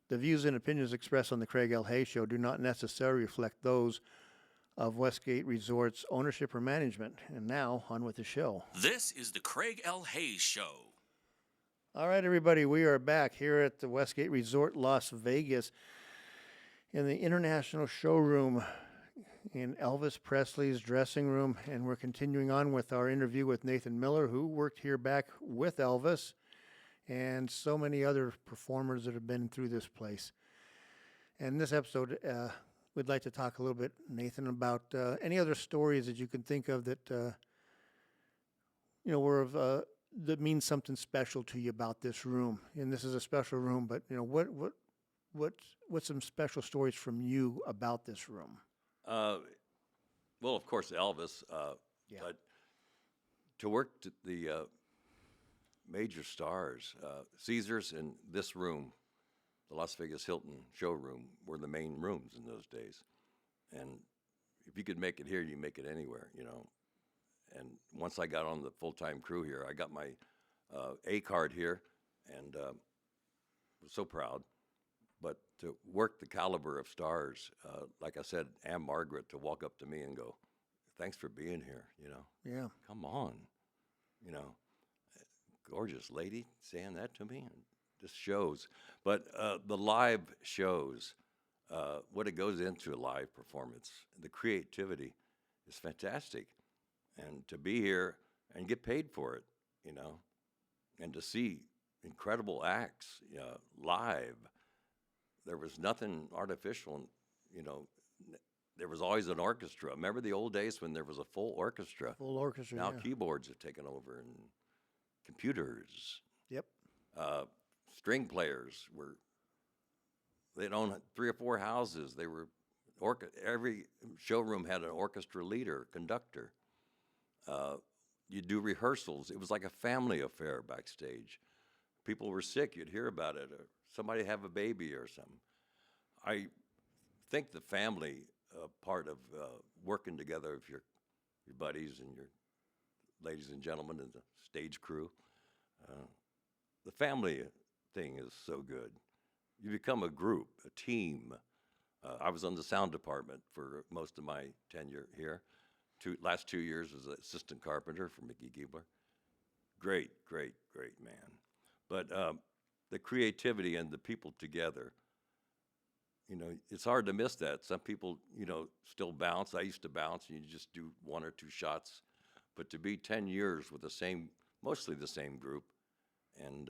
The views and opinions expressed on the Craig L. Hayes Show do not necessarily reflect those of Westgate Resorts ownership or management. And now, on with the show. This is the Craig L. Hayes Show. All right, everybody, we are back here at the Westgate Resort Las Vegas in the International Showroom in Elvis Presley's dressing room. And we're continuing on with our interview with Nathin Miller, who worked here back with Elvis and so many other performers that have been through this place. And this episode, we'd like to talk a little bit, Nathin, about any other stories that you can think of that, were of, that means something special to you about this room. And this is a special room, but what's some special stories from you about this room? Well, of course, Elvis. Yeah. But to work the major stars, Caesars and this room, the Las Vegas Hilton showroom, were the main rooms in those days. And if you could make it here, you make it anywhere, And once I got on the full-time crew here, I got my A card here, and was so proud. But to work the caliber of stars, like I said, Anne Margaret, to walk up to me and go, "Thanks for being here," Yeah. Come on, gorgeous lady saying that to me. And this shows. But the live shows, what it goes into a live performance, the creativity is fantastic. And to be here and get paid for it, and to see incredible acts live. There was nothing artificial, there was always an orchestra. Remember the old days when there was a full orchestra? Full orchestra, Now yeah. keyboards have taken over and computers. Yep. String players they'd own 3 or 4 houses. They were, every showroom had an orchestra leader, conductor. You do rehearsals. It was like a family affair backstage. People were sick, you'd hear about it, or somebody have a baby or something. I think the family part of working together with your buddies and your ladies and gentlemen and the stage crew, the family thing is so good. You become a group, a team. I was on the sound department for most of my tenure here. Last 2 years as assistant carpenter for Mickey Giebler. Great, great, great man. But the creativity and the people together, it's hard to miss that. Some people, still bounce. I used to bounce, and you just do 1 or 2 shots. But to be 10 years with mostly the same group, and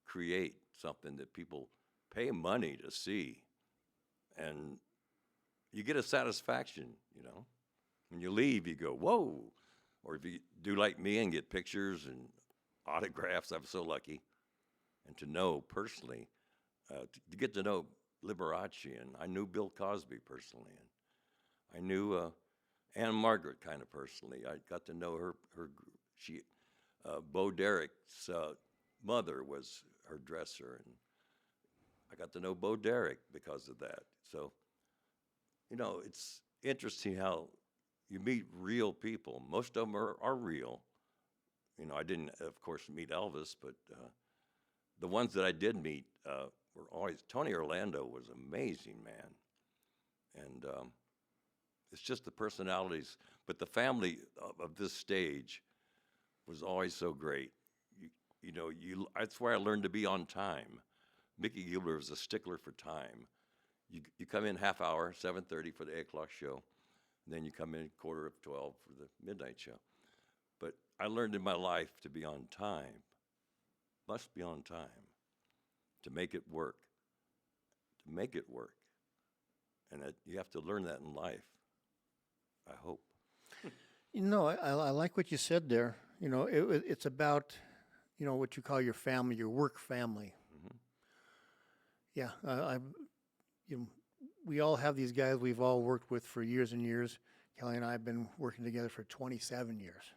create something that people pay money to see, and you get a satisfaction, When you leave, you go, whoa. Or if you do like me and get pictures and autographs, I'm so lucky. And to know personally, to get to know Liberace, and I knew Bill Cosby personally, and I knew Anne Margaret kind of personally. I got to know her. Bo Derek's mother was her dresser, and I got to know Bo Derek because of that. So, it's interesting how you meet real people. Most of them are real. I didn't, of course, meet Elvis, but the ones that I did meet were always, Tony Orlando was an amazing man. And it's just the personalities. But the family of this stage was always so great. That's where I learned to be on time. Mickey Giebler was a stickler for time. You come in half hour, 7:30 for the 8 o'clock show. And then you come in 11:45 for the midnight show. But I learned in my life to be on time. Must be on time to make it work. To make it work. And you have to learn that in life, I hope. I like what you said there. It's about, what you call your family, your work family. Mm-hmm. Yeah, we all have these guys we've all worked with for years and years. Kelly and I have been working together for 27 years.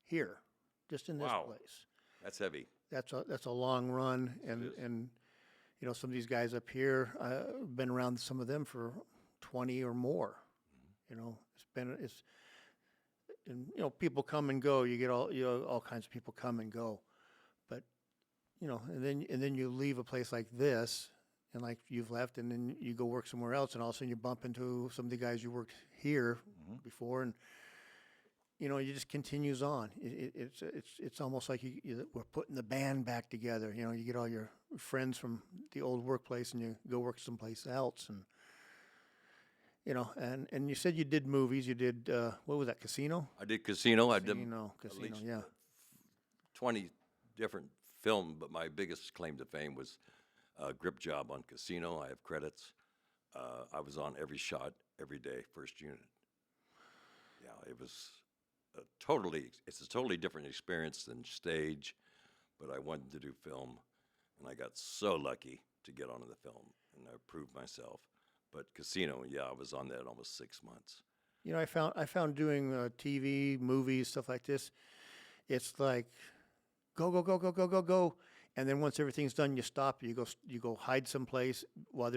Here, just in this Wow. place. That's heavy. That's a long run, and some of these guys up here, been around some of them for 20 or more. People come and go. You get all kinds of people come and go, but and then you leave a place like this, and like you've left, and then you go work somewhere else, and all of a sudden you bump into some of the guys you worked here before, and it just continues on. It's almost like we're putting the band back together. You get all your friends from the old workplace, and you go work someplace else, and and you said you did movies. You did what was that? Casino. I did Casino. I did Casino. least Yeah. 20 different film, but my biggest claim to fame was a grip job on Casino. I have credits. I was on every shot, every day, first unit. Yeah, it was it's a totally different experience than stage, but I wanted to do film, and I got so lucky to get onto the film, and I proved myself. But Casino, yeah, I was on that almost 6 months. I found doing TV, movies, stuff like this. It's like go, go, go, go, go, go, go, and then once everything's done, you stop. You go hide someplace while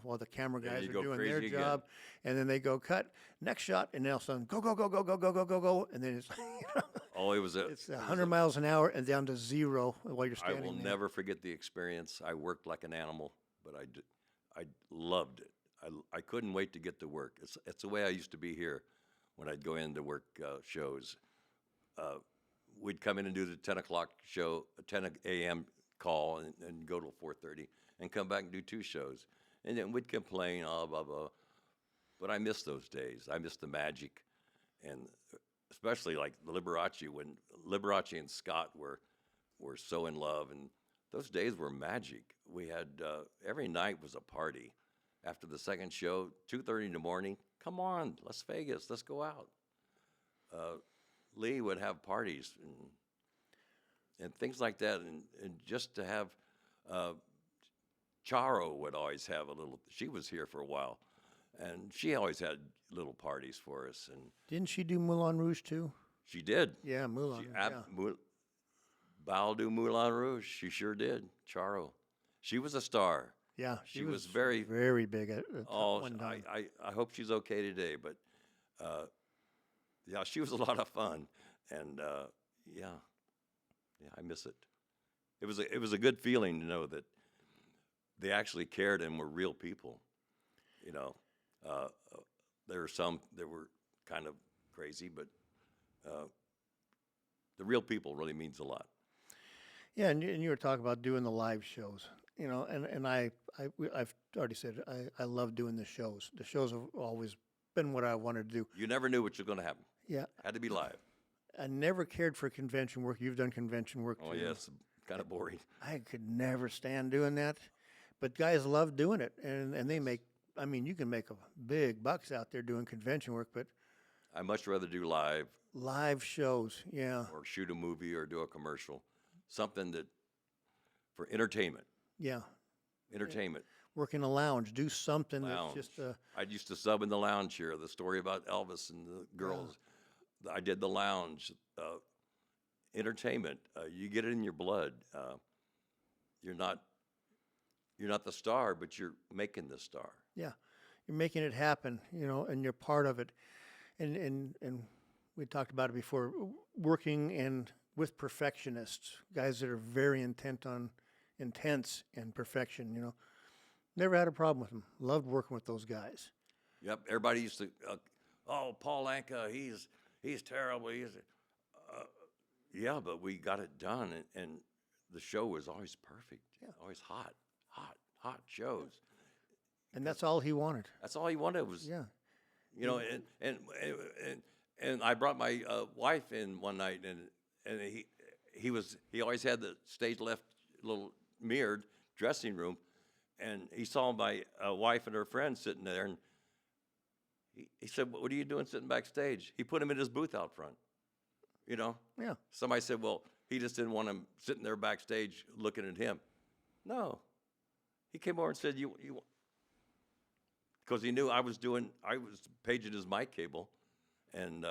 while the camera Then guys you are go doing their crazy again. job, and then they go cut next shot, and then all of a sudden go, go, go, go, go, go, go, go, go, and then it's Oh, it was it's 100 miles an hour and down to 0 while you're I standing will there. never forget the experience. I worked like an animal, but I loved it. I couldn't wait to get to work. It's the way I used to be here when I'd go in to work shows. We'd come in and do the 10 o'clock show, a 10 a.m. call, and go till 4:30, and come back and do 2 shows. And then we'd complain, blah, blah, blah. But I miss those days. I miss the magic, and especially like the Liberace, when Liberace and Scott were so in love, and those days were magic. We had every night was a party. After the second show, 2:30 in the morning, come on, Las Vegas, let's go out. Lee would have parties and things like that, and just to have Charo would always have a little. She was here for a while, and she always had little parties for us, and Didn't she do Moulin Rouge too? she did. Yeah, Moulin. She Yeah. Baldu Moulin Rouge. She sure did. Charo, she was a star. Yeah, She was very very big at one time. I hope she's okay today, but yeah, she was a lot of fun, and yeah, I miss it. It was a good feeling to know that they actually cared and were real people. There were some that were kind of crazy, but the real people really means a lot. Yeah, and you were talking about doing the live shows, and I've already said I love doing the shows. The shows have always been what I wanted to do. You never knew what was going to happen. Yeah, Had to be live. I never cared for convention work. You've done convention work Oh too. yes, kind of boring. I could never stand doing that, but guys love doing it, and they make. I mean, you can make a big bucks out there doing convention work, but I much rather do live live shows, yeah, or shoot a movie or do a commercial, something that for entertainment. yeah. Entertainment. Work in a lounge, do something Lounge. that's just I used to sub in the lounge here. The story about Elvis and the girls. I did the lounge. Entertainment. You get it in your blood. You're not the star, but you're making the star. yeah. You're making it happen, and you're part of it, and we talked about it before. Working and with perfectionists, guys that are very intense and perfection. Never had a problem with them. Loved working with those guys. Yep. Everybody used to. Paul Anka. He's terrible. Yeah, but we got it done, and the show was always perfect. Yeah. Always hot shows. And that's all he wanted. That's all he wanted was. Yeah. And I brought my wife in one night, and he always had the stage left little mirrored dressing room, and he saw my wife and her friend sitting there, and he said, "What are you doing sitting backstage?" He put him in his booth out front. Yeah. Somebody said, "Well, he just didn't want him sitting there backstage looking at him." No, he came over and said, "You," because he knew I was paging his mic cable, and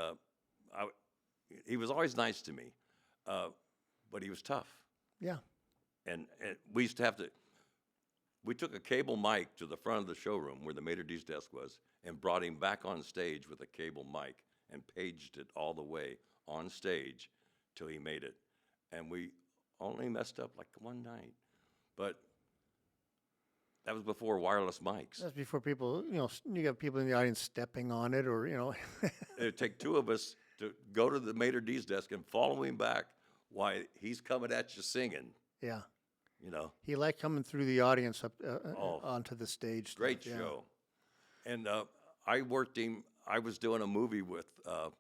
he was always nice to me, but he was tough. Yeah. And we used to have to. We took a cable mic to the front of the showroom where the maitre d's desk was, and brought him back on stage with a cable mic and paged it all the way on stage till he made it. And we only messed up like one night. But that was before wireless mics. That's before people, you got people in the audience stepping on it, or It'd take two of us to go to the maitre d's desk and follow him back while he's coming at you singing. yeah. You know, He liked coming through the audience up Oh, onto the stage. great stuff, yeah. show. And I worked him. I was doing a movie with, and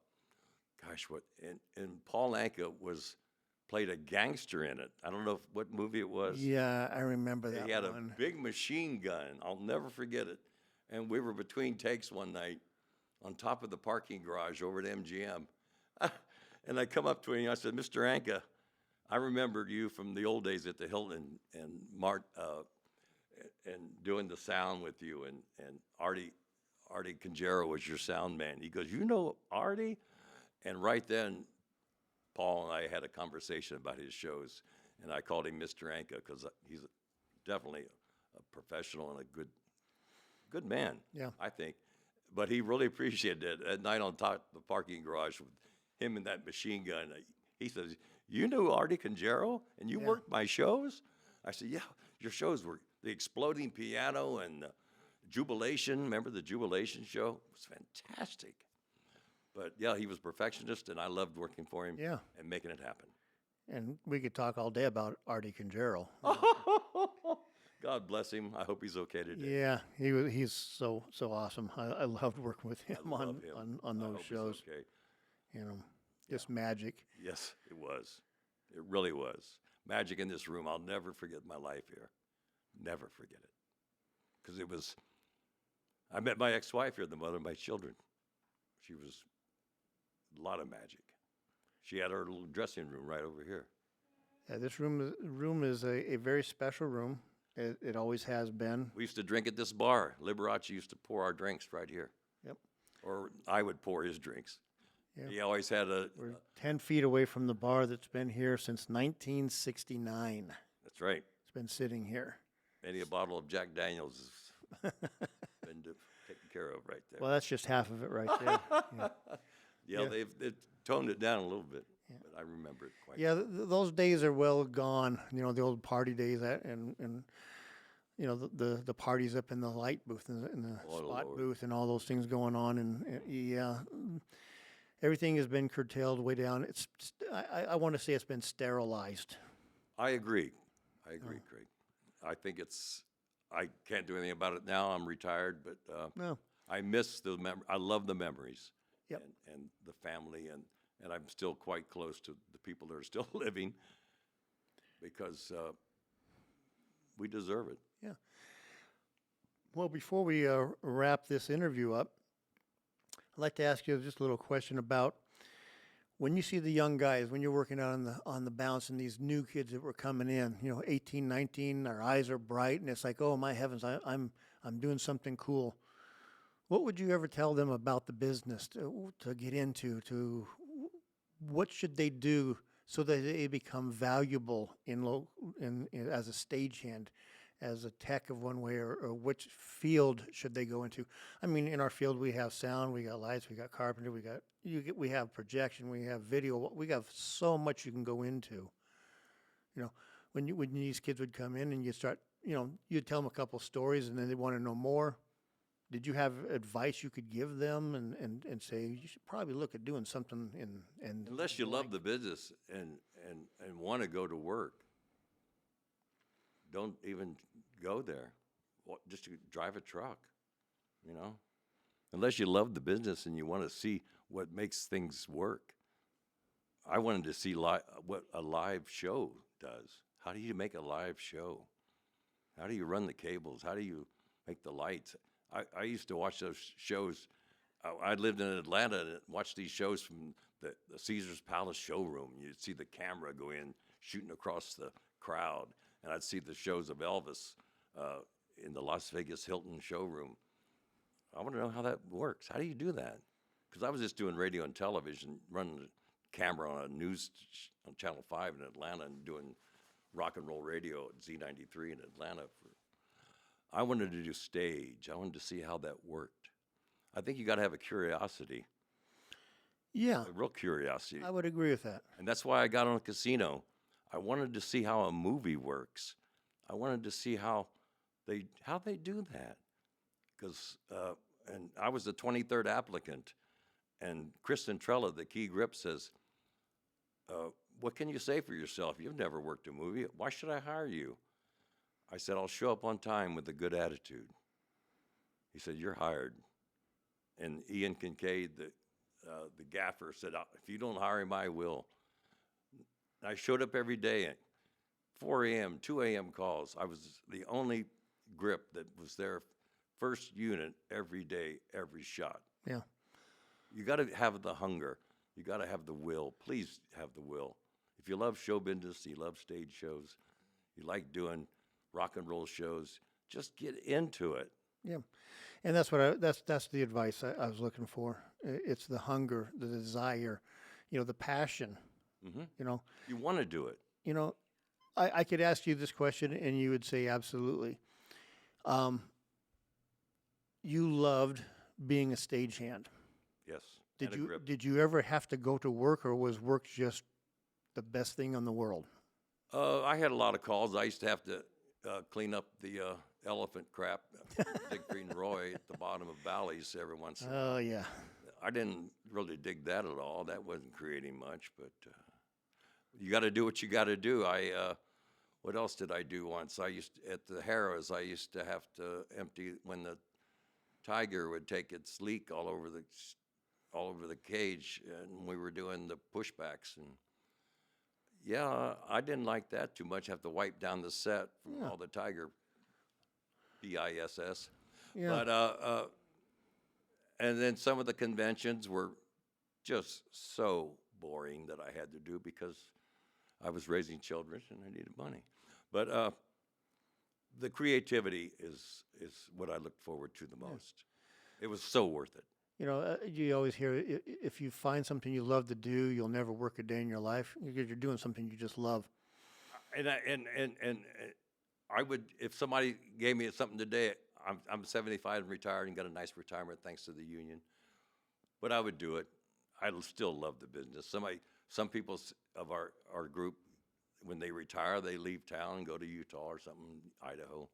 Paul Anka played a gangster in it. I don't know what movie it was. Yeah, I remember that He had one. a big machine gun. I'll never forget it. And we were between takes one night on top of the parking garage over at MGM. And I come up to him and I said, Mr. Anka, I remembered you from the old days at the Hilton and doing the sound with you. And Artie Conjero was your sound man. He goes, you know Artie? And right then, Paul and I had a conversation about his shows, and I called him Mr. Anka because he's definitely a professional and a good man, Yeah. I think. But he really appreciated it. At night on top of the parking garage with him and that machine gun, he says, you knew Artie Conjero and you worked my shows? I said, yeah, your shows were the Exploding Piano and Jubilation. Remember the Jubilation show? It was fantastic. But yeah, he was perfectionist, and I loved working for him Yeah. and making it happen. And we could talk all day about Artie Conjero. God bless him. I hope he's okay today. Yeah, he's so awesome. I loved working with him love on him. on I those hope he's shows. okay. Just magic. Yes, it was. It really was. Magic in this room. I'll never forget my life here. Never forget it. Because I met my ex-wife here, the mother of my children. She was a lot of magic. She had her little dressing room right over here. Yeah, this room is a very special room. It always has been. We used to drink at this bar. Liberace used to pour our drinks right here. Yep. Or I would pour his drinks. Yeah. He always had We're 10 feet away from the bar that's been here since 1969. that's right. It's been sitting here. Maybe a bottle of Jack Daniels has been taken care of right there. Well, that's just half of it right there. Yeah. They've toned it down a little bit, but I remember it quite. Yeah, those days are well gone. The old party days, and the parties up in the light booth and the Oh, spot Lord. booth and all those things going on, and everything has been curtailed way down. I want to say it's been sterilized. I agree, Craig. I think I can't do anything about it now. I'm retired, but No, I miss I love the memories. Yep. And the family, and I'm still quite close to the people that are still living because we deserve it. yeah. Well, before we wrap this interview up, I'd like to ask you just a little question about when you see the young guys, when you're working out on the bounce and these new kids that were coming in, 18, 19, our eyes are bright, and it's like, oh my heavens, I'm doing something cool. What would you ever tell them about the business to get into? What should they do so that they become valuable in as a stagehand, as a tech of one way, or which field should they go into? I mean, in our field, we have sound, we got lights, we got carpentry, we have projection, we have video. We have so much you can go into. When these kids would come in and you start, you'd tell them a couple stories and then they want to know more. Did you have advice you could give them and say, you should probably look at doing something in Unless you love the business and want to go to work, don't even go there. Just to drive a truck, Unless you love the business and you want to see what makes things work. I wanted to see what a live show does. How do you make a live show? How do you run the cables? How do you make the lights? I used to watch those shows. I lived in Atlanta and watched these shows from the Caesar's Palace showroom. You'd see the camera go in, shooting across the crowd. And I'd see the shows of Elvis in the Las Vegas Hilton showroom. I want to know how that works. How do you do that? Because I was just doing radio and television, running the camera on a news on Channel 5 in Atlanta and doing rock and roll radio at Z93 in Atlanta. I wanted to do stage. I wanted to see how that worked. I think you got to have a curiosity, Yeah, a real curiosity. I would agree with that. And that's why I got on a casino. I wanted to see how a movie works. I wanted to see how they do that. Because and I was the 23rd applicant, and Kristen Trella, the key grip, says, "What can you say for yourself? You've never worked a movie. Why should I hire you?" I said, "I'll show up on time with a good attitude." He said, "You're hired." And Ian Kincaid, the gaffer, said, "If you don't hire him, I will." I showed up every day at 4 a.m., 2 a.m. calls. I was the only grip that was there, first unit every day, every shot. Yeah. You got to have the hunger. You got to have the will. Please have the will. If you love show business, you love stage shows, you like doing rock and roll shows, just get into it. Yeah. And that's what that's the advice I was looking for. It's the hunger, the desire, the passion. Mm-hmm. You know, You want to do it. I could ask you this question and you would say absolutely. You loved being a stagehand. Yes. Did you ever have to go to work, or was work just the best thing in the world? I had a lot of calls. I used to have to clean up the elephant crap, Big Green Roy at the bottom of valleys every once in a while. Oh yeah. I didn't really dig that at all. That wasn't creating much, but you got to do what you got to do. What else did I do once? At the Harrows, I used to have to empty when the tiger would take its leak all over the cage, and we were doing the pushbacks. And yeah, I didn't like that too much. Have to wipe down the set from all the tiger BISS. Yeah. But and then some of the conventions were just so boring that I had to do because I was raising children and I needed money. But the creativity is what I look forward to the most. It was so worth it. You always hear if you find something you love to do, you'll never work a day in your life because you're doing something you just love. And I would, if somebody gave me something today, I'm 75 and retired and got a nice retirement thanks to the union, but I would do it. I still love the business. Some people of our group, when they retire, they leave town and go to Utah or something, Idaho.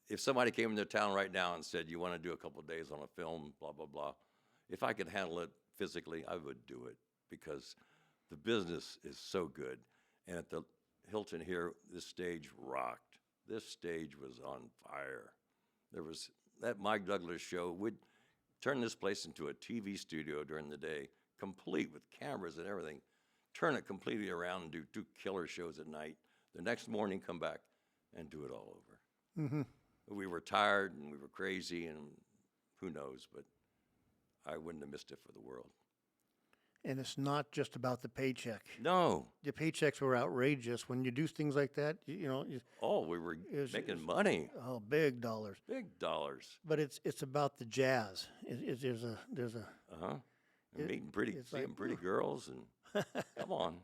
If somebody came into town right now and said, "You want to do a couple of days on a film, blah, blah, blah," if I could handle it physically, I would do it because the business is so good. And at the Hilton here, this stage rocked. This stage was on fire. There was that Mike Douglas show would turn this place into a TV studio during the day, complete with cameras and everything. Turn it completely around and do 2 killer shows at night. The next morning, come back and do it all over. Mm-hmm. We were tired and we were crazy and who knows, but I wouldn't have missed it for the world. And it's not just about the paycheck. No. The paychecks were outrageous. When you do things like that, we were making money. Oh, big dollars. Big dollars. But it's about the jazz. There's a. Uh-huh. And meeting pretty like, girls and come on.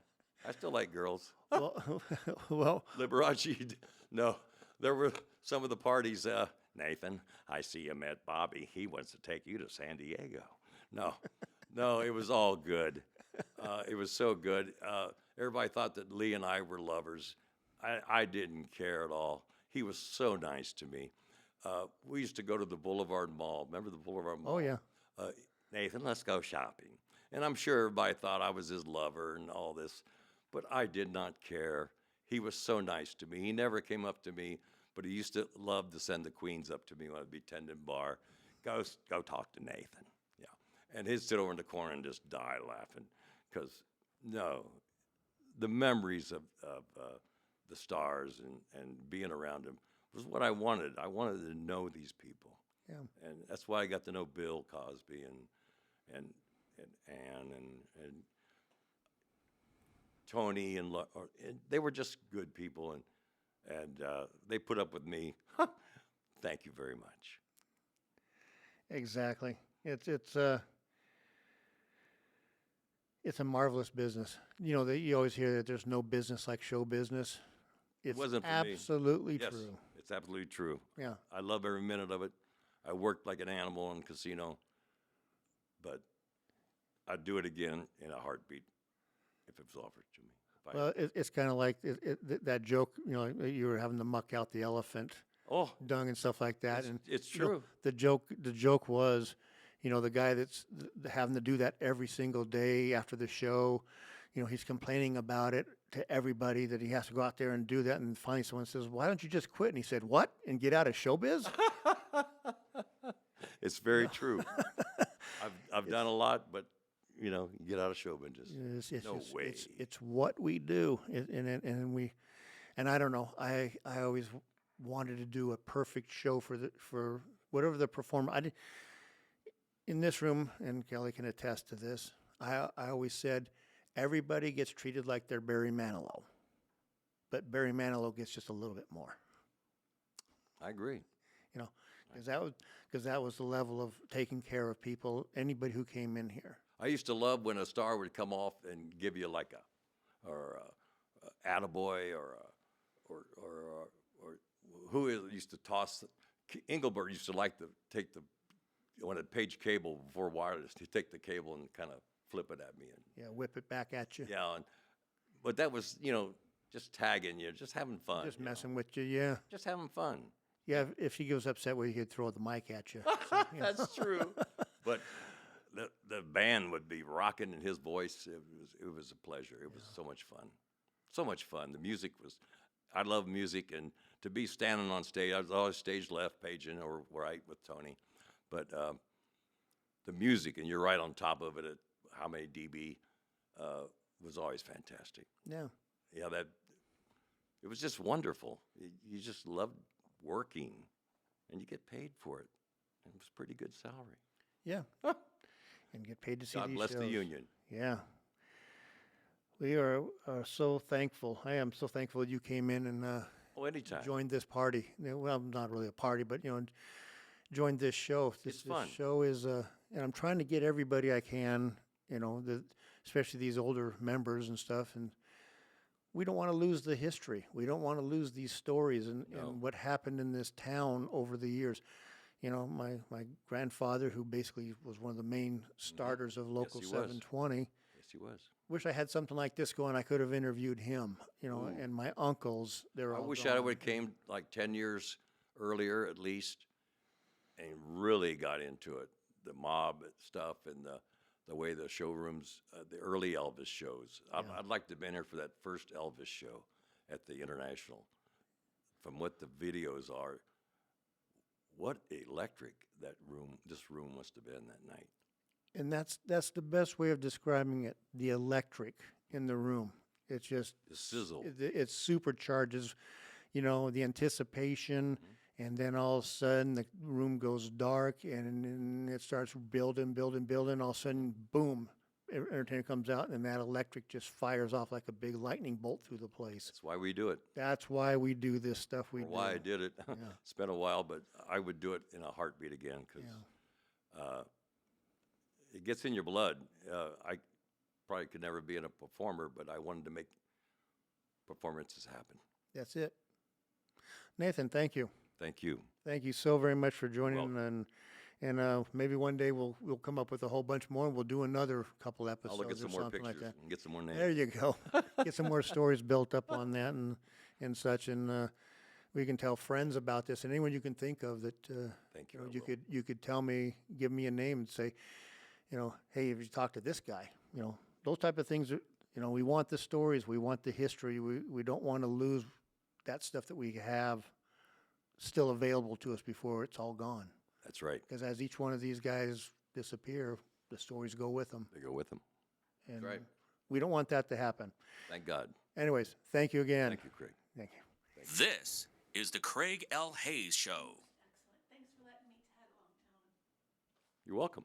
I still like girls. Well, Liberace, no. There were some of the parties, Nathan, I see you met Bobby. He wants to take you to San Diego. No, it was all good. It was so good. Everybody thought that Lee and I were lovers. I didn't care at all. He was so nice to me. We used to go to the Boulevard Mall. Remember the Boulevard Mall? oh yeah. Nathan, let's go shopping. And I'm sure everybody thought I was his lover and all this, but I did not care. He was so nice to me. He never came up to me, but he used to love to send the queens up to me when I'd be tending bar. Go talk to Nathan. Yeah. And he'd sit over in the corner and just die laughing because, the memories of the stars and being around them was what I wanted. I wanted to know these people. Yeah. And that's why I got to know Bill Cosby and Ann and Tony and they were just good people and they put up with me. Thank you very much. Exactly. It's a marvelous business. You always hear that there's no business like show business. It's wasn't for me. absolutely Yes, true. it's absolutely true. Yeah. I love every minute of it. I worked like an animal in a casino, but I'd do it again in a heartbeat if it was offered to me. by Well, it's kind of like that joke, you know, you were having to muck out the elephant oh, dung and stuff like that. And it's you know, true. the joke was, you know, the guy that's having to do that every single day after the show, you know, he's complaining about it to everybody that he has to go out there and do that. And finally someone says, "Why don't you just quit?" And he said, "What? And get out of showbiz?" It's very true. I've done a lot, but you know, you get out of show business. No way. It's what we do, and I don't know. I always wanted to do a perfect show for whatever the performer. I did in this room, and Kelly can attest to this. I always said everybody gets treated like they're Barry Manilow, but Barry Manilow gets just a little bit more. I agree. You know, because that was the level of taking care of people. Anybody who came in here. I used to love when a star would come off and give you like a attaboy or who used to toss. Engelbert used to like to take when it paged cable before wireless, he'd take the cable and kind of flip it at me and Yeah, whip it back at you. yeah, but that was just tagging you, just having fun, Just messing with you, yeah. just having fun. Yeah, if she was upset with you, he'd throw the mic at you. So, you know. That's true. But the band would be rocking in his voice. It was a pleasure. It was so much fun. So much fun. The music was, I love music, and to be standing on stage, I was always stage left, paging, or right with Tony. But the music, and you're right on top of it at how many dB, was always fantastic. Yeah. Yeah, it was just wonderful. You just loved working, and you get paid for it. It was pretty good salary. Yeah. And get paid to see God these bless shows. the union. Yeah. We are so thankful. I am so thankful that you came in and Anytime. joined this party. Well, not really a party, but, you know, joined this show. It's fun. This show is, and I'm trying to get everybody I can, you know, especially these older members and stuff. And we don't want to lose the history. We don't want to lose these stories and what happened in this town over the years. You know, my grandfather, who basically was one of the main starters of Local he was. 720. Yes, he was. Wish I had something like this going. I could have interviewed him, you know, and my uncles. They're I all wish gone. I would have came like 10 years earlier at least and really got into it. The mob stuff and the way the showrooms, the early Elvis shows. I'd like to have been here for that first Elvis show at the International. From what the videos are, what electric this room must have been that night. And that's the best way of describing it. The electric in the room. It's just The sizzle. it supercharges, you know, the anticipation, and then all of a sudden the room goes dark, and it starts building. All of a sudden, boom, entertainer comes out, and that electric just fires off like a big lightning bolt through the place. That's why we do it. That's why we do this stuff. We Or do. why I did it. It's been a while, but I would do it in a heartbeat again because it gets in your blood. I probably could never be a performer, but I wanted to make performances happen. That's it. Nathan, thank you. Thank you. Thank you so very much for joining, Welcome. and maybe one day we'll come up with a whole bunch more, and we'll do another couple episodes. I'll look at some or more something pictures like that. and get some more names. There you go. Get some more stories built up on that and such, and we can tell friends about this, and anyone you can think of that. Thank you. You know, I will. you could tell me, give me a name, and say, you know, hey, if you talk to this guy, you know, those type of things. You know, we want the stories, we want the history. We don't want to lose that stuff that we have still available to us before it's all gone. That's right. Because as each one of these guys disappear, the stories go with them. They go with them. And right. we don't want that to happen. Thank God. Anyways, thank you again. Thank you, Craig. Thank you. This is the Craig L. Hayes Show. Excellent. Thanks for letting me tag along, gentlemen. You're welcome.